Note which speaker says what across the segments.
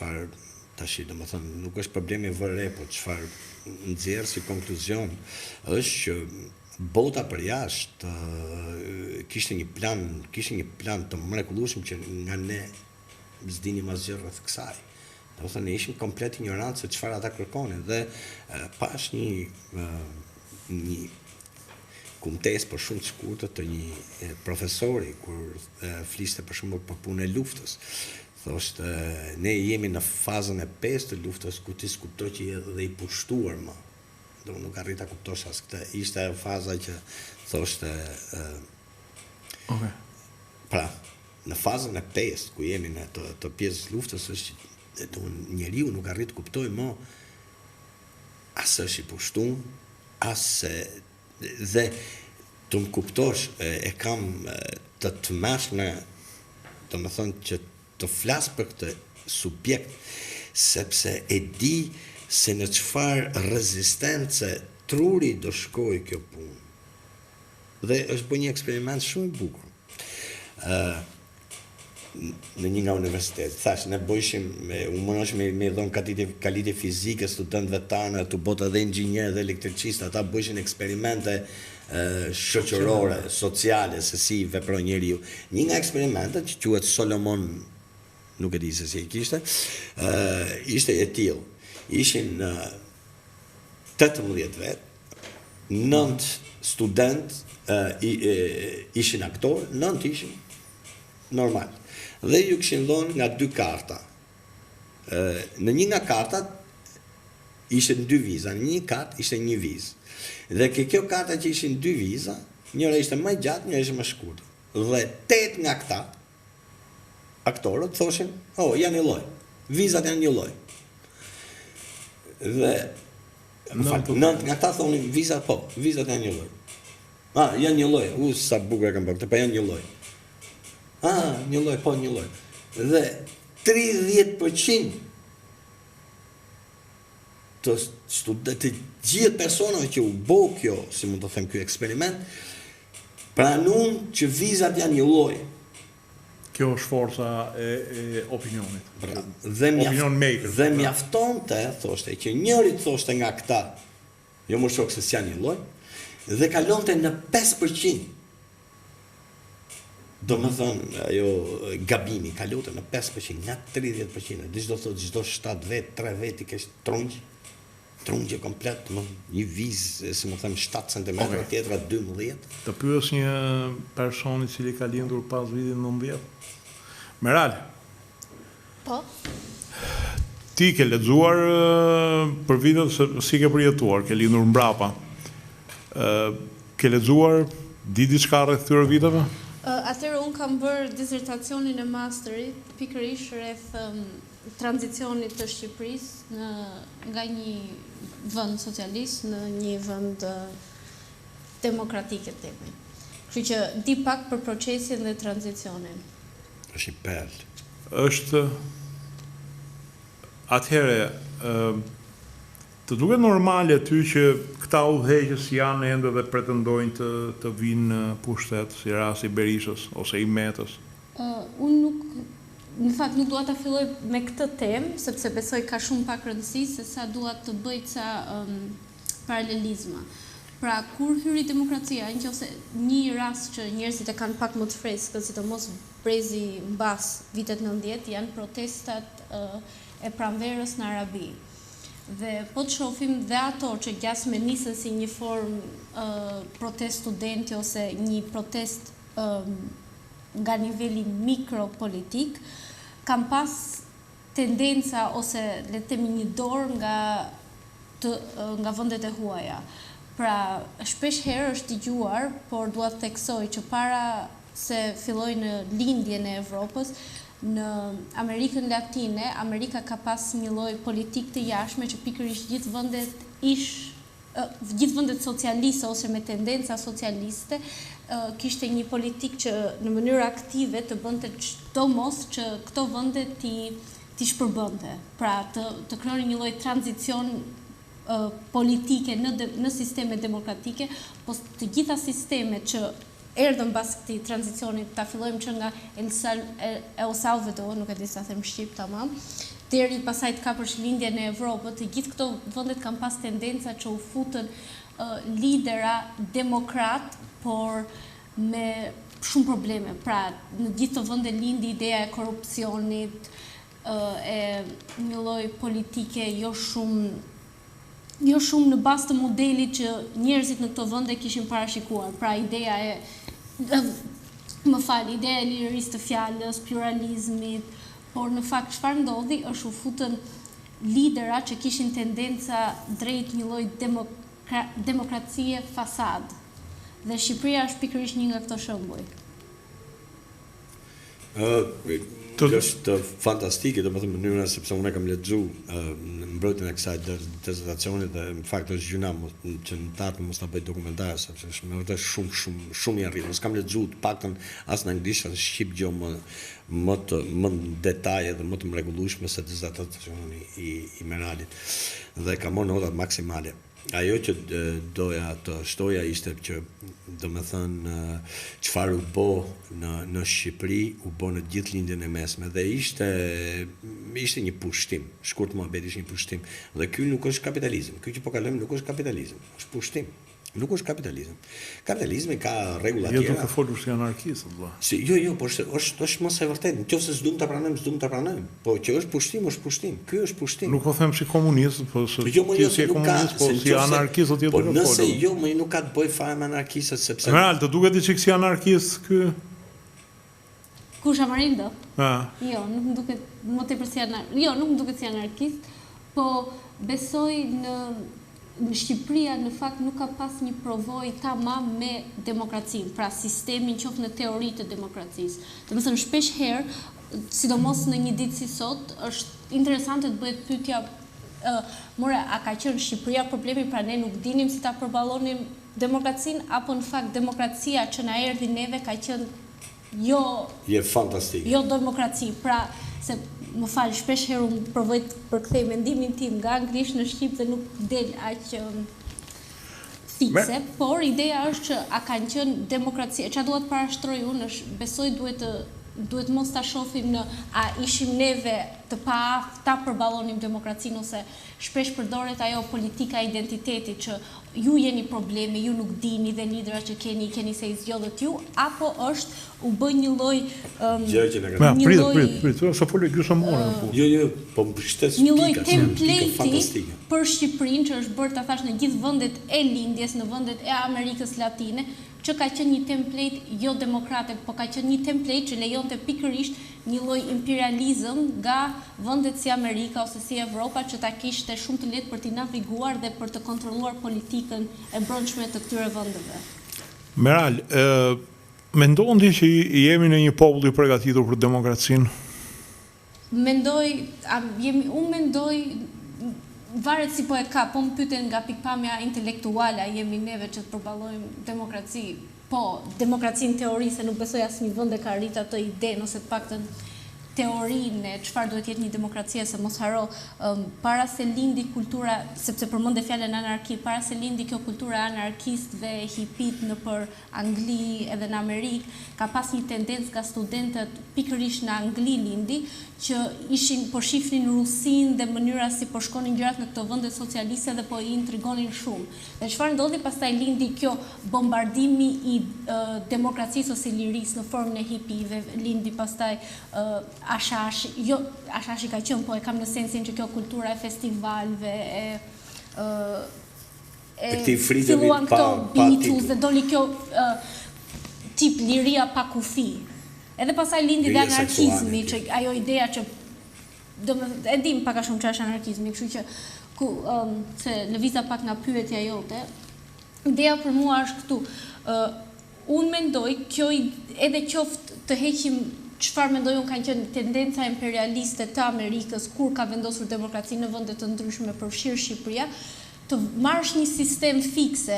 Speaker 1: çfarë tash, domethënë nuk është problemi vërre, po çfarë nxjerr si konkluzion është që bota për jashtë kishte një plan të mrekullueshëm që nga ne s'dinim asgjë rreth kësaj. Domethënë ne ishim komplet ignorantë se çfarë ata kërkonin dhe pash një kumtes për shumë të shkurtër të një profesori kur fliste për shembull për punën e luftës. Thoshte ne jemi në fazën e 5 të luftës ku ti s'kuptoj që je dhe i pushtuar më. Do nuk arrita kuptosh as këtë. Ishte faza që thoshte pra, në fazën e 5 ku jemi në të pjesës luftës është njeriu nuk arrit kuptoj më as është i pushtuar, as dhe të më kuptosh e kam të mashme, do më thënë që të flas për këtë subjekt, sepse e di se në çfarë rezistence truri do shkoj kjo punë. Dhe është bërë një eksperiment shumë i bukur. Në një nga universitet, thash, ne bëjshim, unë mënosh me dhonë kalite fizike, studentëve tanë, të botë edhe inxhinierë dhe elektricistë, ata bëjshin eksperimente shoqërore, sociale, se si vepron njeriu. Një nga eksperimentet që quhet Solomon, nuk e di se si e kishte, ishte e tillë. Ishin 18 vetë, 9 studentë ishin aktorë, 9 ishin normal. Dhe ju kishin dhënë nga 2 karta. Në një nga kartat ishin 2 viza, në një kartë ishte 1 vizë. Dhe kjo karta që ishin 2 viza, njëra ishte më gjatë, njëra ishte më shkurtër. Dhe 8 nga këta aktorët thoshin, janë një lloj. Vizat janë një lloj. Dhe 9 nga këta thonin vizat janë një lloj. Janë një lloj. Sa bukur e kanë bërë, po janë një lloj. Një lloj, po një lloj. Dhe 30% të gjithë personave që u bë kjo, si mund të them ky eksperiment, pranuan që vizat janë një lloj.
Speaker 2: Kjo është forca e opinionit.
Speaker 1: Dhe mjaftonte, thoshte, që njërit thoshte nga këta, jo më shok se s'janë një lloj, dhe kalonte në 5%. Do më thënë, gabimi, kalonte në 5%, nga 30%. Dhe çdo thotë, çdo 7 vetë, 3 vetë i kesh trungje komplet, një vizë, si më them, 7 cm, tjetra 12.
Speaker 2: Të pyes një person i cili ka lindur pas vitit 90. Meral.
Speaker 3: Po.
Speaker 2: Ti ke lexuar për vitet si ke përjetuar, ke lindur mbrapa. Ke lexuar di diçka rreth këtyre viteve?
Speaker 3: Atëherë unë kam bërë disertacionin e masterit pikërisht rreth tranzicionit të Shqipërisë nga një vend socialist në një vend demokratik e themi. Kështu që di pak për procesin dhe tranzicionin.
Speaker 1: Është i perlë.
Speaker 2: Është atëherë të duket normale aty që këta udhëheqës janë ende dhe pretendojnë të vinë në pushtet, si rasti Berishës ose i Metës?
Speaker 3: Unë në fakt nuk dua ta filloj me këtë temë, sepse besoj ka shumë pak rëndësi se sa dua të bëj ca paralelizma. Pra, kur hyri demokracia, nëse një rast që njerëzit e kanë pak më të freskët, sidomos brezi mbas vitet 90, janë protestat e pranverës në Arabi. Dhe po të shohim dhe ato që gjasme nisën si një formë protest studenti ose një protest nga niveli mikropolitik, kam pas tendenca ose le të themi një dorë nga vendet e huaja. Pra, shpesh herë është dëgjuar, por dua të theksoj që para se filloi në lindjen e Evropës, në Amerikën Latine, Amerika ka pas një lloj politik të jashtme që pikërisht gjithë vendet socialiste ose me tendenca socialiste kishte një politik që në mënyrë aktive të bënte çdo mos që këto vende ti shpërbënte. Pra të krijoni një lloj tranzicion politike në sisteme demokratike, po të gjitha sistemet që erdhën pas këtij tranzicionit, ta fillojmë që nga El Salvador, nuk e di sa them shqip tamam, deri pasaj të ka përshëlindjen e Evropës, të gjithë këto vendet kanë pas tendenca që u futën lidera demokrat, por me shumë probleme. Pra, në gjithë të vende lindi ideja e korrupsionit, e një lloj politike jo shumë në bazë të modelit që njerëzit në këto vende kishin parashikuar. Pra, ideja e ideja e lirisë të fjalës, pluralizmit, por në fakt çfarë ndodhi është u futën lidera që kishin tendenca drejt një lloj demokracie fasad. Dhe Shqipëria është pikërisht një nga këto shembuj.
Speaker 1: Është fantastike, do të thënë mënyra sepse unë kam lexuar në mbrojtjen e kësaj dezertacionit dhe në fakt është gjëna që në tartë mos ta bëj dokumentar sepse është me vërtet shumë i arritur. S'kam lexuar të paktën as në anglisht as në shqip gjë më në detaje dhe më të mrekullueshme se dezertacioni i Meralit. Dhe kam marrë notat maksimale. Ajo që doja të shtoja ishte që domethënë çfarë u bë në Shqipëri, u bë në gjithë lindjen e mesme dhe ishte një pushtim, shkurt muhabet ishte një pushtim. Dhe ky nuk është kapitalizëm. Ky që po kalojmë nuk është kapitalizëm, është pushtim. Nuk është kapitalizëm. Kapitalizmi ka rregulla tjera.
Speaker 2: Jo duke folur si anarkist, vëlla.
Speaker 1: Jo, por është mos e vërtetë. Nëse s'duam ta pranojmë, Po që është pushtim, është pushtim. Ky është pushtim.
Speaker 2: Nuk po them si komunist, po si komunist, po si anarkist do të
Speaker 1: Po nëse jo, më nuk ka të bëj fare me anarkistët sepse
Speaker 2: Meral, të duket çik si anarkist ky.
Speaker 3: Kush Amarindo?
Speaker 2: Jo,
Speaker 3: nuk më duket më tepër si nuk më duket si anarkist, po besoj në Shqipëria në fakt nuk ka pas një provojë tamam me demokracinë, pra sistemin qoftë në teori të demokracisë. Domethënë shpesh herë, sidomos në një ditë si sot, është interesante të bëhet pyetja, a ka qenë Shqipëria problemi, pra ne nuk dinim si ta përballonim demokracinë, apo në fakt demokracia që na erdhi neve ka qenë
Speaker 1: je fantastike.
Speaker 3: Jo demokraci, pra se më falë, shpesh herë unë provoj të përkthej mendimin tim nga anglisht në shqip dhe nuk del aq fikse, por ideja është që a kanë qenë demokracia. Çfarë dua të parashtroj unë është besoj duhet mos ta shohim në a ishim neve të ta përballonim demokracinë ose shpesh përdoret ajo politika e identitetit që ju jeni problemi, ju nuk dini dhe lidera që keni se i zgjodhët ju, apo është u bë një lloj
Speaker 2: prit, sa folë gjysmore apo.
Speaker 1: Jo, po mbështet
Speaker 3: një lloj templeti për Shqipërinë që është bërë ta thash në gjithë vendet e lindjes, në vendet e Amerikës Latine, që ka qenë një template jo demokrate, po ka qenë një template që lejonte pikërisht një lloj imperializëm nga vendet si Amerika ose si Evropa që ta kishte shumë të lehtë për t'i naviguar dhe për të kontrolluar politikën e brendshme të këtyre vendeve.
Speaker 2: Meral, mendon ti që jemi në një popull i përgatitur për demokracinë?
Speaker 3: Unë mendoj varet si po e ka, po më pyeten nga pikpamja intelektuale, jemi neve që të përballojmë demokraci. Po, demokracinë teori, se nuk besoj asnjë vend e ka arritur atë idenë ose të paktën teorinë e çfarë duhet jetë një demokracia, se mos haro, para se lindi kultura, sepse përmendë fjalën anarki, para se lindi kjo kultura anarkist dhe hipit në për Angli edhe në Amerikë, ka pas një tendencë nga studentët pikërisht në Angli lindi, që po shifnin Rusinë dhe mënyra si po shkonin gjërat në këto vende socialiste dhe po i intrigonin shumë. Dhe çfarë ndodhi, pastaj lindi kjo bombardimi i demokracisë ose lirisë në formën e hipive, lindi pastaj Ashashi ka qenë, po e kam në sensin që kjo kultura e festivalve, filluan këto Beatles dhe doli kjo tip liria pa kufi. Edhe pasaj lindi dhe anarkizmi, që ajo ideja që e dim pak a shumë që është anarkizmi, kështu që se lëviza pak nga pyetja jote, ideja për mua është këtu. Unë mendoj edhe qoftë të heqim çfarë mendoj unë kanë qenë tendenca imperialiste të Amerikës kur ka vendosur demokracinë në vende të ndryshme përfshirë Shqipëria, të marrësh një sistem fikse,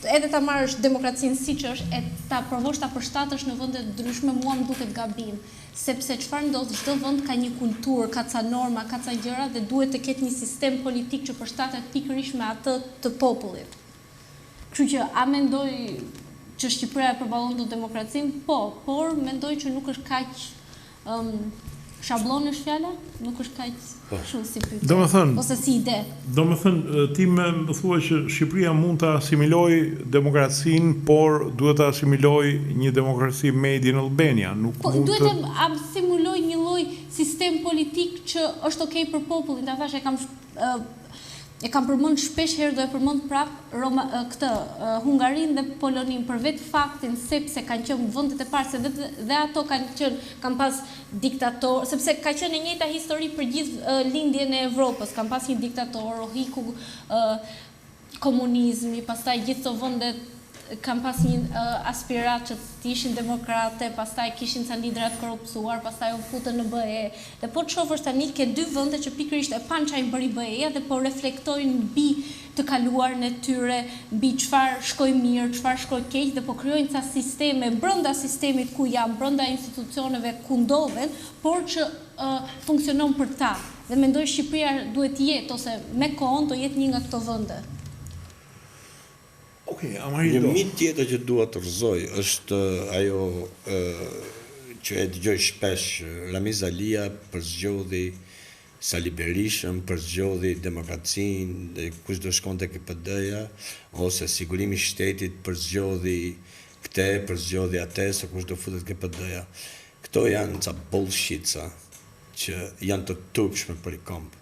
Speaker 3: edhe ta marrësh demokracinë siç është, e ta provosh ta përshtatësh në vende të ndryshme, mua më duket gabim, sepse çfarë ndodh, çdo vend ka një kulturë, ka ca norma, ka ca gjëra dhe duhet të ketë një sistem politik që përshtatet pikërisht me atë të popullit. Kështu që a mendoj që Shqipëria e përballon dot demokracinë? Po, por mendoj që nuk është kaq Shablon është fjala? Nuk është kaq shumë si pyetje.
Speaker 2: Domethënë,
Speaker 3: Ose si ide.
Speaker 2: Domethënë, ti më thua që Shqipëria mund ta asimiloj demokracinë, por duhet ta asimiloj një demokraci made in Albania, nuk
Speaker 3: Po,
Speaker 2: mund
Speaker 3: duhet
Speaker 2: të
Speaker 3: të asimiloj një lloj sistem politik që është okay për popullin. Ta thash e kam përmend shpesh herë, do e përmend prap Hungarinë dhe Poloninë për vetë faktin sepse kanë qenë vendet e parë, se dhe ato kanë pas diktator, sepse ka qenë e njëjta histori për gjithë lindjen e Evropës, kanë pas një diktator, u hiku komunizmi, pastaj gjithë këto vendet kanë pas një aspirat që të ishin demokrate, pastaj kishin ca liderat korruptuar, pastaj u futën në BE. Dhe po të shohësh tani ke dy vende që pikërisht e pan çfarë bëri BE-ja dhe po reflektojnë mbi të kaluarën e tyre, mbi çfarë shkoi mirë, çfarë shkoi keq dhe po krijojnë ca sisteme brenda sistemit ku janë, brenda institucioneve ku ndodhen, por që funksionon për ta. Dhe mendoj Shqipëria duhet jetë ose me kohën do jetë një nga këto vende.
Speaker 1: Një mit tjetër që dua të rrëzoj është ajo që e dëgjoj shpesh, Ramiz Alia përzgjodhi Sali Berishën, përzgjodhi demokracinë, dhe kush do shkonte KPD-ja, ose sigurimi i shtetit përzgjodhi këtë, përzgjodhi atë, se kush do futet KPD-ja. Këto janë ca bullshitsa që janë të turpshme për i komp.